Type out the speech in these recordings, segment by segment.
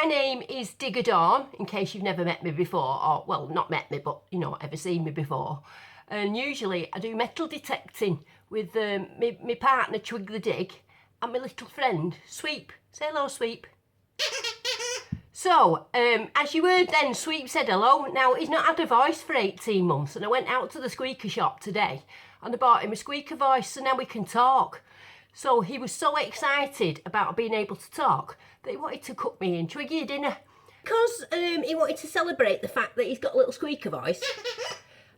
my name is Digger Dawn, in case you've never met me before, or, well, not met me, but, you know, ever seen me before. And usually I do metal detecting with my partner, Twig the Dig, and my little friend, Sweep. Say hello, Sweep. So, as you heard then, Sweep said hello. Now, he's not had a voice for 18 months, and I went out to the Squeaker shop today, and I bought him a Squeaker voice, so now we can talk. So he was so excited about being able to talk that he wanted to cook me and Twiggy a dinner. Because he wanted to celebrate the fact that he's got a little Squeaker voice,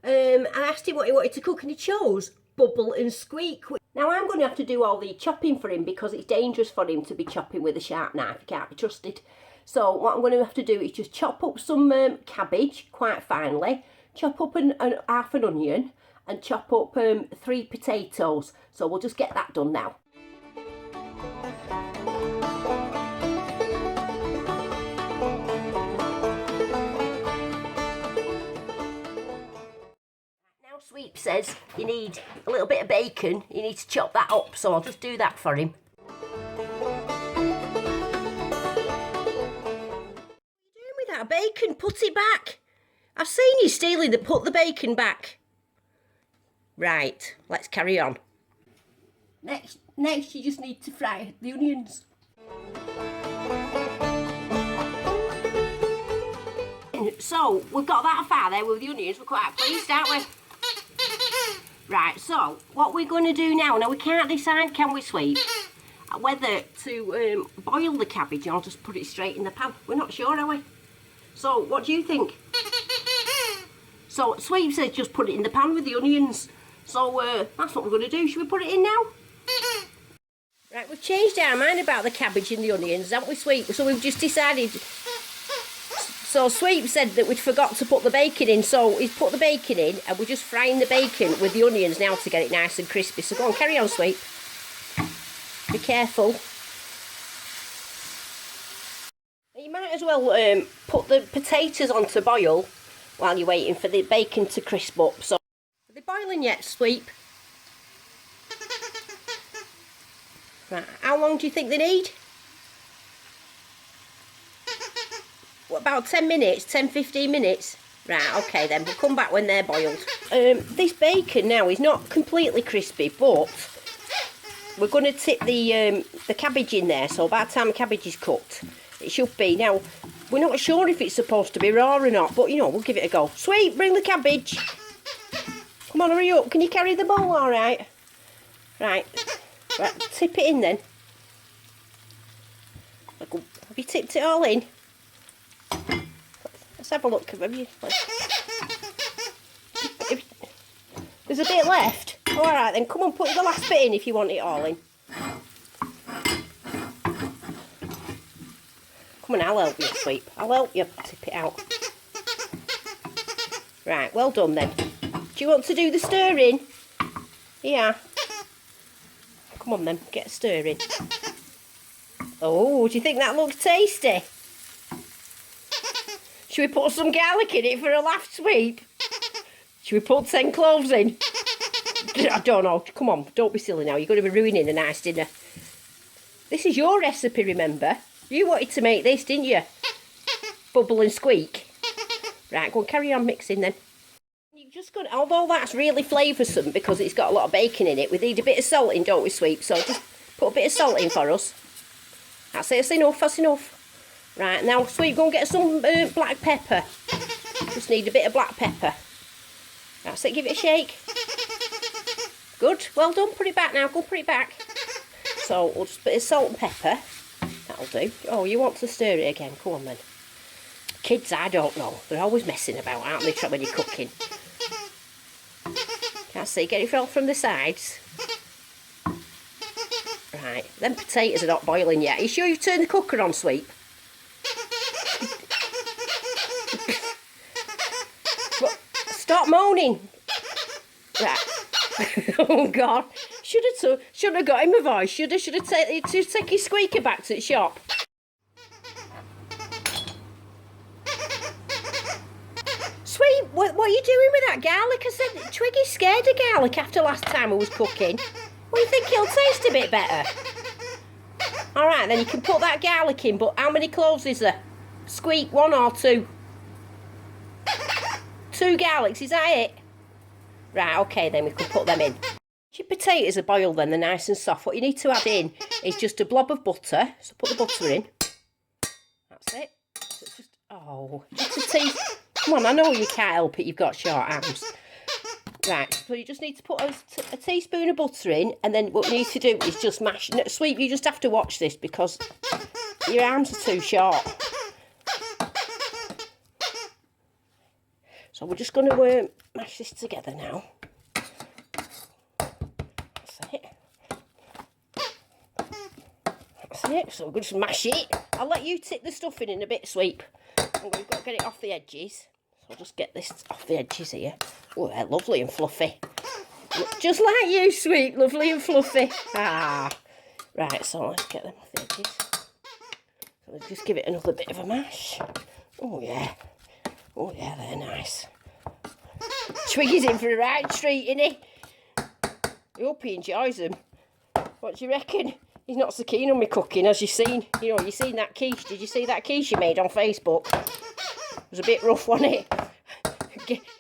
I asked him what he wanted to cook, and he chose Bubble and Squeak. Now I'm going to have to do all the chopping for him because it's dangerous for him to be chopping with a sharp knife. He can't be trusted. So what I'm going to have to do is just chop up some cabbage quite finely, chop up half an onion, and chop up 3 potatoes. So we'll just get that done now. Now Sweep says you need a little bit of bacon. You need to chop that up, so I'll just do that for him. That bacon, put it back. I've seen you stealing the, put the bacon back. Right, let's carry on. Next you just need to fry the onions. So, we've got that far there with the onions, we're quite pleased, aren't we? Right, so, what we're going to do now we can't decide, can we, Sweep, whether to boil the cabbage or just put it straight in the pan. We're not sure, are we? So, what do you think? So, Sweep says just put it in the pan with the onions. So, that's what we're going to do. Should we put it in now? Right, we've changed our mind about the cabbage and the onions, haven't we, Sweep? So, we've just decided... So, Sweep said that we'd forgot to put the bacon in. So, he's put the bacon in and we're just frying the bacon with the onions now to get it nice and crispy. So, go on, carry on, Sweep. Be careful. You might as well put the potatoes on to boil while you're waiting for the bacon to crisp up. So, are they boiling yet, Sweep? Right, how long do you think they need? What, about 10 minutes, 10-15 minutes? Right, okay then, we'll come back when they're boiled. This bacon now is not completely crispy, but we're going to tip the cabbage in there, so by the time the cabbage is cooked, it should be. Now, we're not sure if it's supposed to be raw or not, but, you know, we'll give it a go. Sweet, bring the cabbage. Come on, hurry up. Can you carry the bowl all right? Right, tip it in then. Have you tipped it all in? Let's have a look. There's a bit left. All right, then, come on, put the last bit in if you want it all in. Come on, I'll help you, Sweep. I'll help you tip it out. Right, well done then. Do you want to do the stirring? Yeah. Come on then, get stirring. Oh, do you think that looks tasty? Should we put some garlic in it for a laugh, Sweep? Should we put 10 cloves in? I don't know. Come on, don't be silly now. You're going to be ruining a nice dinner. This is your recipe, remember? You wanted to make this, didn't you? Bubble and Squeak. Right, go on, carry on mixing then. You're just going to, although that's really flavoursome because it's got a lot of bacon in it, we need a bit of salt in, don't we, Sweep? So just put a bit of salt in for us. That's it, that's enough, that's enough. Right, now, Sweep, go and get some black pepper. Just need a bit of black pepper. That's it, give it a shake. Good, well done, put it back now, go put it back. So, we'll just put a bit of salt and pepper. That'll do. Oh, you want to stir it again? Come on then. Kids, I don't know. They're always messing about, aren't they, when you're cooking? Can't see. Get it all from the sides. Right. Them potatoes are not boiling yet. Are you sure you've turned the cooker on, Sweep? Stop moaning. Right. Oh, God. Should have got him a voice. Should have take his Squeaker back to the shop. Sweet, what are you doing with that garlic? I said Twiggy's scared of garlic after last time I was cooking. Well, you think it'll taste a bit better? All right, then you can put that garlic in, but how many cloves is there? Squeak, 1 or 2? 2 garlics, is that it? Right, okay, then we can put them in. Your potatoes are boiled then, they're nice and soft. What you need to add in is just a blob of butter. So put the butter in. That's it. So it's just, just a tea. Come on, I know you can't help it, you've got short arms. Right, so you just need to put a teaspoon of butter in, and then what you need to do is just mash. No, Sweet, you just have to watch this because your arms are too short. So we're just going to mash this together now. That's it. That's it. So we're going to mash it. I'll let you tip the stuff in a bit, Sweep. We've got to get it off the edges. So I'll just get this off the edges here. Oh, they're lovely and fluffy. Just like you, Sweep. Lovely and fluffy. Ah. Right, so let's get them off the edges. So let's just give it another bit of a mash. Oh, yeah. Oh, yeah, they're nice. Twiggy's in for a right treat, isn't he? I hope he enjoys them. What do you reckon? He's not so keen on me cooking, as you've seen. You know, you've seen that quiche. Did you see that quiche you made on Facebook? It was a bit rough, wasn't it?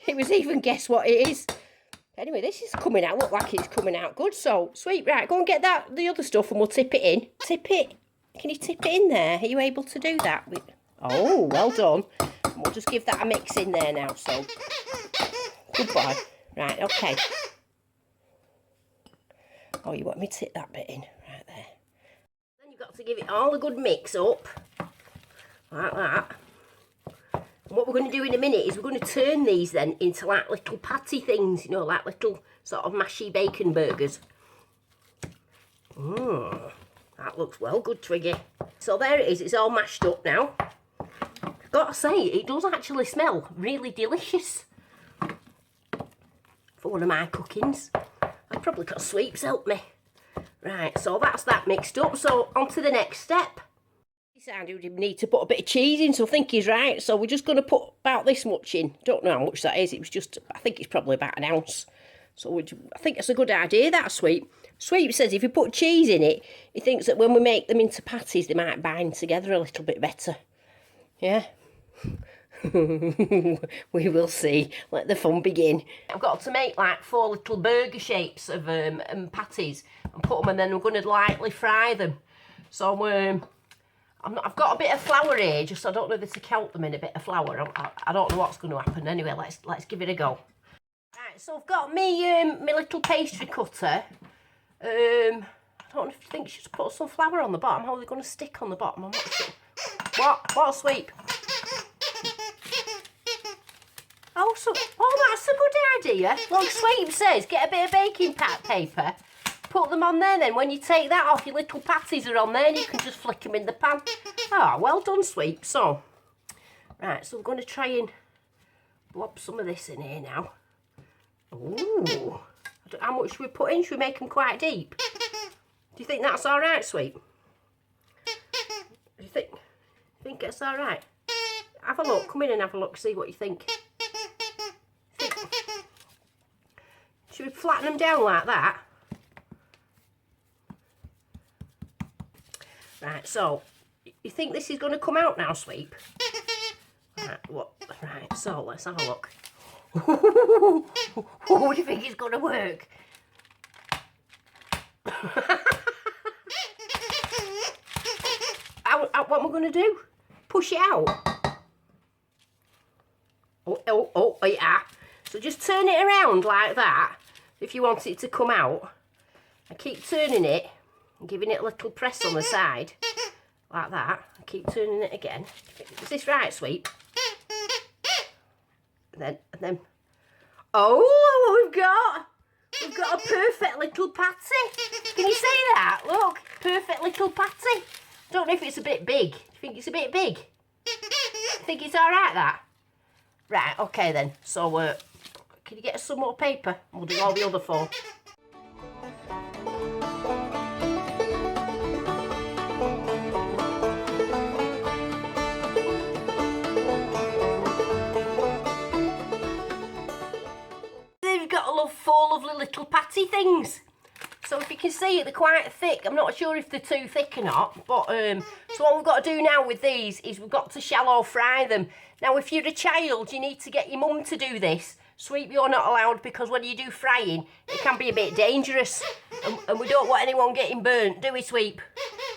It was even guess what it is. Anyway, this is coming out. Look like it's coming out good. So, Sweet, right, go and get the other stuff and we'll tip it in. Tip it. Can you tip it in there? Are you able to do that? Oh, well done. And we'll just give that a mix in there now, so. Good boy. Right, okay. Oh, you want me to tip that bit in? Right there. Then you've got to give it all a good mix up. Like that. And what we're going to do in a minute is we're going to turn these then into like little patty things, you know, like little sort of mashy bacon burgers. That looks well good, Twiggy. So there it is, it's all mashed up now. I've got to say, it does actually smell really delicious for one of my cookings. I've probably got Sweeps help me. Right, so that's that mixed up. So on to the next step. He decided we need to put a bit of cheese in, so I think he's right. So we're just going to put about this much in. Don't know how much that is. It was just, I think it's probably about 1 ounce. So I think that's a good idea, that Sweep. Sweep says if you put cheese in it, he thinks that when we make them into patties, they might bind together a little bit better. Yeah? We will see. Let the fun begin. I've got to make like 4 little burger shapes of patties and put them, and then we're going to lightly fry them. So I've got a bit of flour here, just I don't know if to count them in a bit of flour. I don't know what's going to happen. Anyway, let's give it a go. Right, so I've got me my little pastry cutter. I don't think she should put some flour on the bottom. How are they going to stick on the bottom? I'm not sure. What a Sweep. Oh, that's a good idea. Like Sweep says, get a bit of baking paper, put them on there, then when you take that off, your little patties are on there and you can just flick them in the pan. Ah, well done, Sweep. So, right, so I'm going to try and blob some of this in here now. Ooh. How much should we put in? Should we make them quite deep? Do you think that's all right, Sweep? Do you think it's all right? Have a look. Come in and have a look. See what you think. Should we flatten them down like that? Right, so you think this is going to come out now, Sweep? Right, so let's have a look. What do you think is going to work? What am I going to do? Push it out? Oh, yeah. So just turn it around like that if you want it to come out. And keep turning it and giving it a little press on the side. Like that. And keep turning it again. Is this right, Sweep? And then. Oh, we've got a perfect little patty. Can you see that? Look, perfect little patty. Don't know if it's a bit big. Do you think it's a bit big? Think it's all right, that? Right, okay then. So, can you get us some more paper? We'll do all the other 4. They've got 4 lovely little patty things. So if you can see it, they're quite thick. I'm not sure if they're too thick or not. But so what we've got to do now with these is we've got to shallow fry them. Now, if you're a child, you need to get your mum to do this. Sweep, you're not allowed, because when you do frying, it can be a bit dangerous. And we don't want anyone getting burnt, do we, Sweep?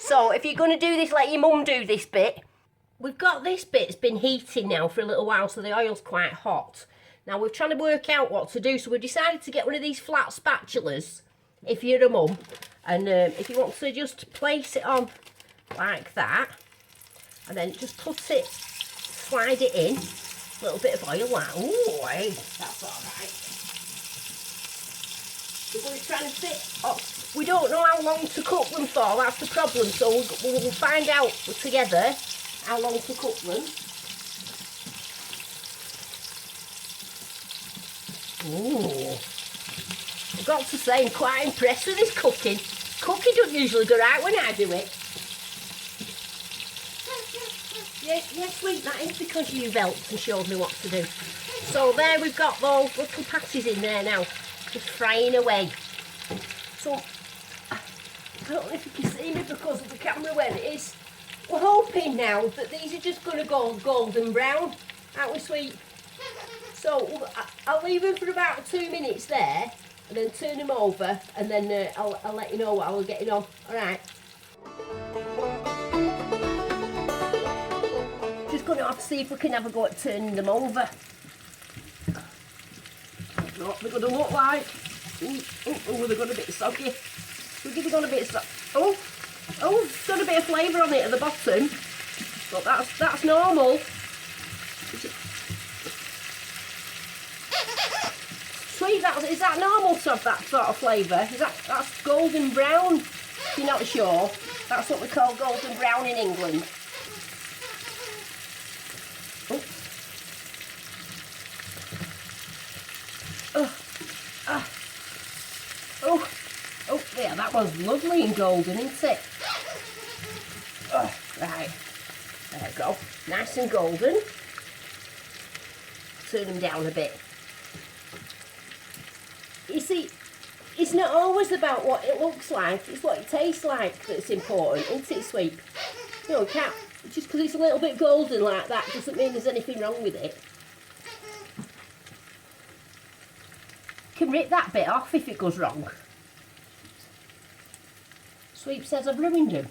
So if you're going to do this, let your mum do this bit. We've got this bit, it's been heating now for a little while, so the oil's quite hot. Now, we're trying to work out what to do, so we decided to get one of these flat spatulas, if you're a mum. And if you want to just place it on like that, and then just put it, slide it in, a little bit of oil, like, ooh, hey, that's all right. We're going to try and fit, oh, we don't know how long to cook them for, that's the problem, so we'll find out together how long to cook them. Ooh, I've got to say, I'm quite impressed with this cooking. Cooking doesn't usually go right when I do it. Yes, Sweet, that is because you helped and showed me what to do. So there we've got those little patties in there now, just frying away. So, I don't know if you can see me because of the camera where it is. We're hoping now that these are just going to go golden brown, aren't we, Sweet? So I'll leave them for about 2 minutes there, and then turn them over, and then I'll let you know what I was getting on. All right. Just going to have to see if we can have a go at turning them over. What they're going to look like. Oh, they've got a bit soggy. They've got a bit soggy. Oh, it's got a bit of flavour on it at the bottom, but that's normal. Sweet, is that normal to have that sort of flavour? That's golden brown? If you're not sure, that's what we call golden brown in England. Oh, yeah, that was lovely and golden, isn't it? Right, there we go. Nice and golden. Turn them down a bit. You see, it's not always about what it looks like, it's what it tastes like that's important, isn't it, Sweet? You know, just because it's a little bit golden like that doesn't mean there's anything wrong with it. You can rip that bit off if it goes wrong. Sweep says I've ruined them.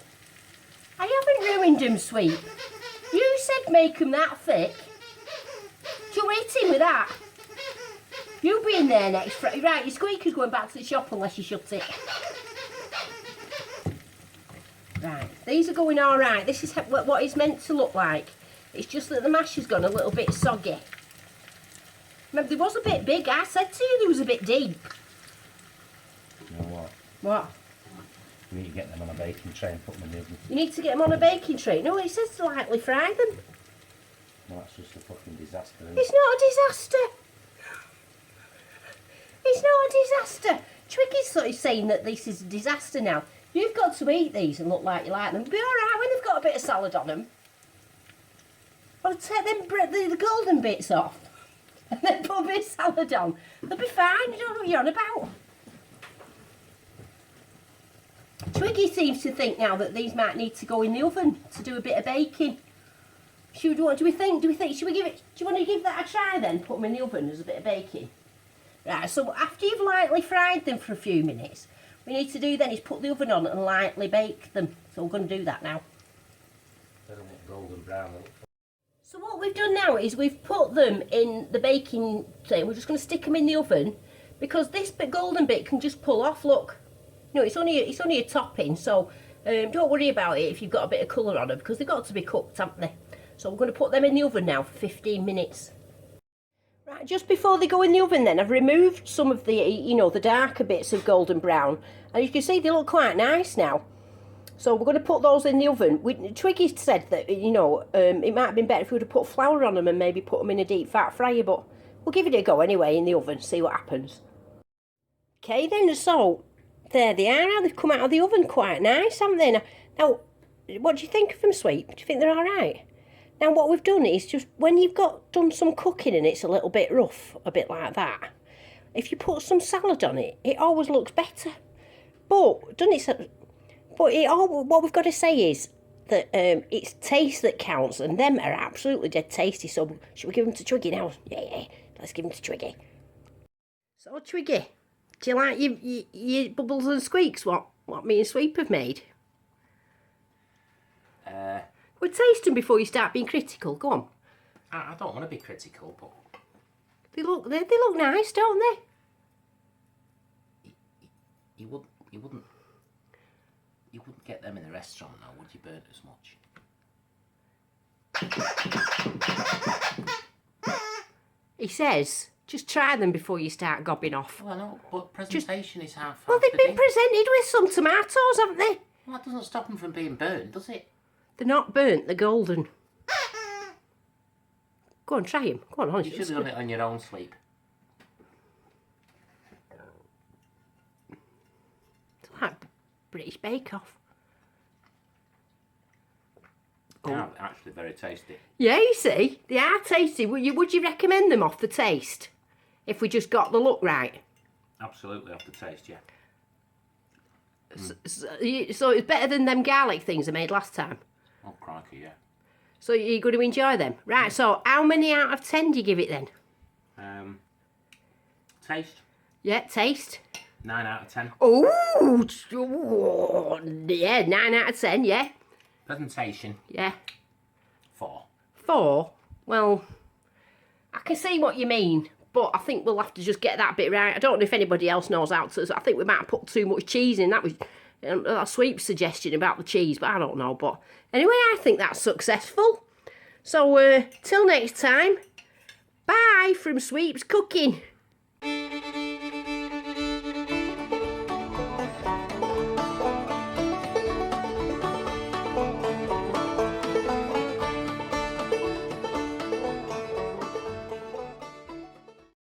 I haven't ruined them, Sweep. You said make them that thick. You're eating with that. You'll be in there next Friday. Right, your Squeaker's going back to the shop unless you shut it. Right, these are going all right. This is what it's meant to look like. It's just that the mash has gone a little bit soggy. Remember, they was a bit big. I said to you they was a bit deep. You know what? What? You need to get them on a baking tray and put them in the oven. You need to get them on a baking tray. No, it says to lightly fry them. No, that's just a fucking disaster, isn't It's it? not a disaster. It's not a disaster. Twiggy's sort of saying that this is a disaster now. You've got to eat these and look like you like them. It'll be alright when they've got a bit of salad on them. Well, take them the golden bits off and then put a bit of salad on. They'll be fine. You don't know what you're on about. Twiggy seems to think now that these might need to go in the oven to do a bit of baking. Do we think, should we give it, do you want to give that a try then? Put them in the oven as a bit of baking. Right, so after you've lightly fried them for a few minutes, what we need to do then is put the oven on and lightly bake them. So we're going to do that now. They don't look golden brown. So what we've done now is we've put them in the baking tray. We're just going to stick them in the oven because this golden bit can just pull off, look. You know, it's only a topping, so don't worry about it if you've got a bit of colour on them because they've got to be cooked, haven't they? So we're going to put them in the oven now for 15 minutes. Right, just before they go in the oven then, I've removed some of the, you know, the darker bits of golden brown. And you can see they look quite nice now. So we're going to put those in the oven. Twiggy said that, you know, it might have been better if we would have put flour on them and maybe put them in a deep fat fryer. But we'll give it a go anyway in the oven, see what happens. Okay then, so there they are now. They've come out of the oven quite nice, haven't they? Now, what do you think of them, Sweet? Do you think they're all right? Now what we've done is just, when you've done some cooking and it's a little bit rough, a bit like that, if you put some salad on it, it always looks better. But doesn't it? But what we've got to say is that it's taste that counts, and them are absolutely dead tasty. So should we give them to Twiggy now? Yeah. Let's give them to Twiggy. So Twiggy, do you like your bubbles and squeaks? What me and Sweep have made? Well, taste them before you start being critical. Go on. I don't want to be critical, but They look nice, don't they? you wouldn't get them in a restaurant now, would you? Burn as much. He says, just try them before you start gobbing off. Well, no, but presentation is half. Well, they've been presented with some tomatoes, haven't they? Well, that doesn't stop them from being burnt, does it? They're not burnt, they're golden. Go on, try them. Go on, honestly. You should have done it on your own, Sleep. It's like British Bake Off. They are actually very tasty. Yeah, you see, they are tasty. Would you recommend them off the taste? If we just got the look right? Absolutely off the taste, yeah. So it's better than them garlic things I made last time? Oh, crikey, yeah. So you're going to enjoy them? Right, so how many out of 10 do you give it then? Taste? Yeah, taste. 9 out of 10. Oh, yeah, 9 out of 10, yeah. Presentation? Yeah. 4. 4? Well, I can see what you mean, but I think we'll have to just get that bit right. I don't know if anybody else knows how to. I think we might have put too much cheese in. That was a Sweep's suggestion about the cheese, but I don't know. But anyway, I think that's successful. So, till next time, bye from Sweep's Cooking.